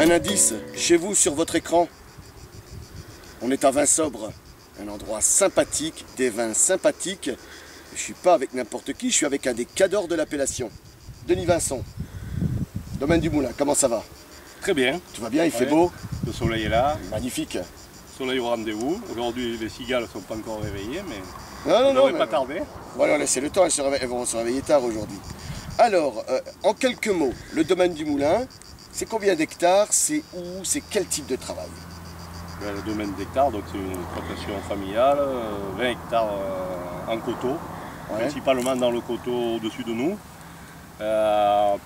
Un indice, chez vous sur votre écran, on est à Vin Sobre, un endroit sympathique, des vins sympathiques. Je suis pas avec n'importe qui, je suis avec un des cadors de l'appellation, Denis Vincent, Domaine du Moulin. Comment ça va? Très bien. Tout va bien, il fait beau? Le soleil est là. Magnifique. Soleil au rendez-vous. Aujourd'hui, les cigales ne sont pas encore réveillées, mais non, ça ne devrait pas tarder. Voilà, laissez le temps, elles vont se réveiller tard aujourd'hui. Alors, en quelques mots, le Domaine du Moulin, c'est combien d'hectares? C'est où? C'est quel type de travail? Le domaine d'hectares, donc c'est une exploitation familiale, 20 hectares en coteaux, principalement dans le coteau au-dessus de nous.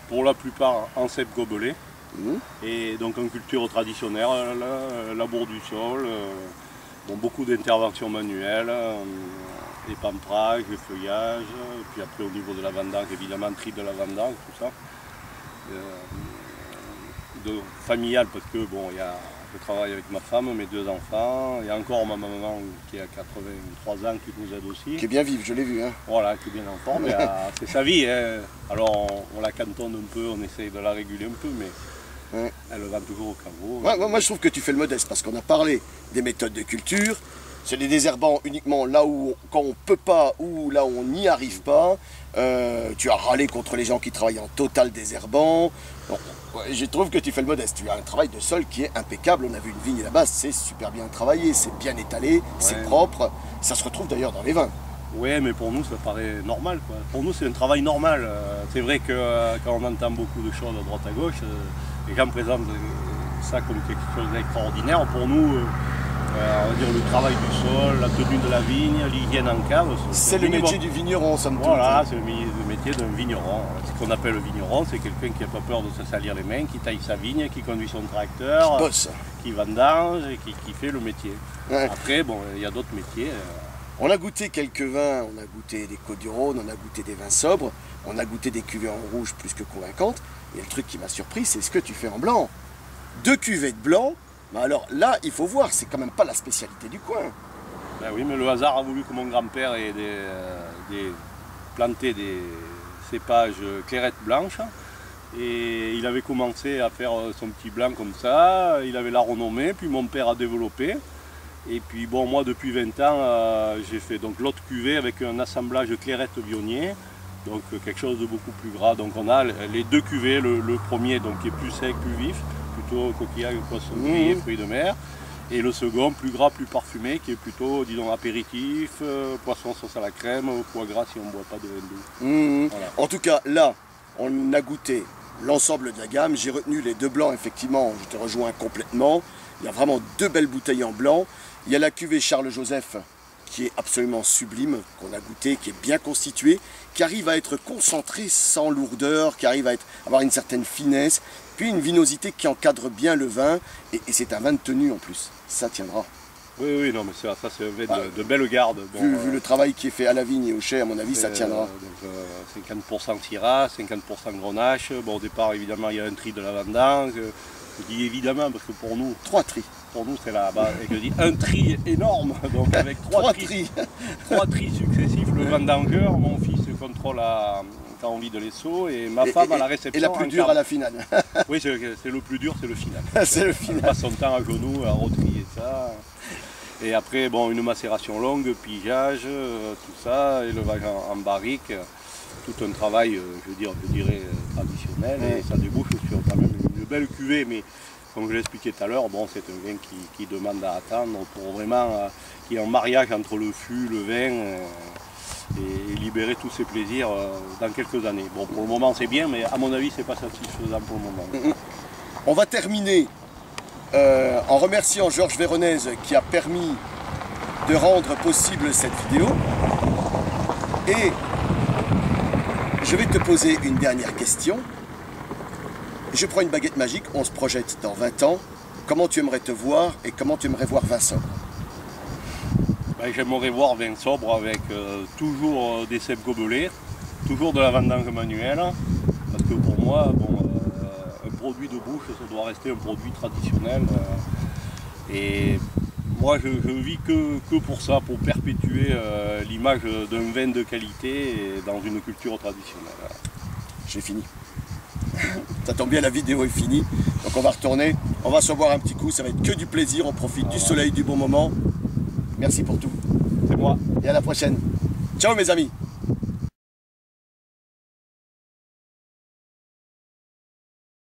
Pour la plupart en cèpe gobelets. Et donc en culture traditionnelle, labour du sol, beaucoup d'interventions manuelles, les pamprages, les feuillages, et puis après au niveau de la vendange, évidemment tri de la vendange, tout ça. Familial parce que je travaille avec ma femme, mes 2 enfants, il y a encore ma maman qui a 83 ans qui nous aide aussi. Qui est bien vive, je l'ai vu. Hein. Voilà, qui est bien en forme, c'est sa vie. Hein. Alors on la cantonne un peu, on essaye de la réguler un peu, mais elle va toujours au caveau. Moi je trouve que tu fais le modeste parce qu'on a parlé des méthodes de culture. C'est les désherbants uniquement là où quand on peut pas ou là où on n'y arrive pas. Tu as râlé contre les gens qui travaillent en total désherbant. Bon, je trouve que tu fais le modeste. Tu as un travail de sol qui est impeccable. On a vu une vigne là-bas, c'est super bien travaillé, c'est bien étalé, c'est propre. Ça se retrouve d'ailleurs dans les vins. Oui, mais pour nous ça paraît normal, quoi. Pour nous c'est un travail normal. C'est vrai que quand on entend beaucoup de choses à droite à gauche, les gens présentent ça comme quelque chose d'extraordinaire. Pour nous, on va dire le travail du sol, la tenue de la vigne, l'hygiène en cave. C'est le métier du vigneron, somme toute. Voilà, c'est le métier d'un vigneron. Ce qu'on appelle le vigneron, c'est quelqu'un qui n'a pas peur de se salir les mains, qui taille sa vigne, qui conduit son tracteur, qui bosse, qui vendange et qui fait le métier. Après, il y a d'autres métiers. On a goûté quelques vins, on a goûté des Côtes-du-Rhône, on a goûté des vins sobres, on a goûté des cuvées en rouge plus que convaincantes. Et le truc qui m'a surpris, c'est ce que tu fais en blanc. 2 cuvées de blanc. Mais alors là, il faut voir, c'est quand même pas la spécialité du coin. Ben oui, mais le hasard a voulu que mon grand-père ait planté des cépages clairettes blanches. Et il avait commencé à faire son petit blanc comme ça, il avait la renommée, puis mon père a développé. Et puis bon, moi depuis 20 ans, j'ai fait donc l'autre cuvée avec un assemblage clairette vionnier. Donc quelque chose de beaucoup plus gras. Donc on a les 2 cuvées, le premier donc qui est plus sec, plus vif, plutôt coquillage, poisson grillé, fruits de mer. Et le second, plus gras, plus parfumé, qui est plutôt, disons, apéritif, poisson sauce à la crème, foie gras si on ne boit pas de vin doux. Voilà. En tout cas, là, on a goûté l'ensemble de la gamme. J'ai retenu les 2 blancs, effectivement, je te rejoins complètement. Il y a vraiment 2 belles bouteilles en blanc. Il y a la cuvée Charles-Joseph, qui est absolument sublime, qu'on a goûté, qui est bien constituée, qui arrive à être concentrée sans lourdeur, qui arrive à avoir une certaine finesse, puis une vinosité qui encadre bien le vin, et c'est un vin de tenue en plus, ça tiendra. Oui, non, mais ça c'est un vin de belle garde. Vu le travail qui est fait à la vigne et au chai, à mon avis, ça tiendra. 50% Syrah, 50% Grenache. Bon, au départ, évidemment, il y a un tri de la vendange. Je dis évidemment parce que pour nous... 3 tris. Pour nous, c'est là-bas, et je dis un tri énorme, donc avec 3 tris. 3 tris successifs. Le vendangeur, mon fils contrôle quand on vide les seaux, et ma femme à la réception. Et la plus dure à la finale. Oui, c'est le plus dur, c'est le final. C'est le final. On passe son temps à genoux à retrier ça. Et après, bon, une macération longue, pigeage, tout ça, élevage en barrique, tout un travail, je dirais, traditionnel, et ça débouche sur quand même une belle cuvée, mais comme je l'expliquais tout à l'heure, bon, c'est un vin qui demande à attendre pour vraiment qu'il y ait un mariage entre le fût, le vin et libérer tous ses plaisirs dans quelques années. Bon, pour le moment c'est bien, mais à mon avis c'est pas satisfaisant pour le moment. On va terminer en remerciant Georges Véronèse qui a permis de rendre possible cette vidéo. Et je vais te poser une dernière question. Je prends une baguette magique, on se projette dans 20 ans. Comment tu aimerais te voir et comment tu aimerais voir Vin Sobre? J'aimerais voir Vin Sobre avec toujours des cèpes gobelets, toujours de la vendange manuelle. Parce que pour moi, un produit de bouche, ça doit rester un produit traditionnel. Et moi, je vis que pour ça, pour perpétuer l'image d'un vin de qualité et dans une culture traditionnelle. J'ai fini. Ça tombe bien, la vidéo est finie. Donc on va retourner, on va se boire un petit coup, ça va être que du plaisir, on profite du soleil, du bon moment. Merci pour tout. C'est moi. Et à la prochaine. Ciao mes amis.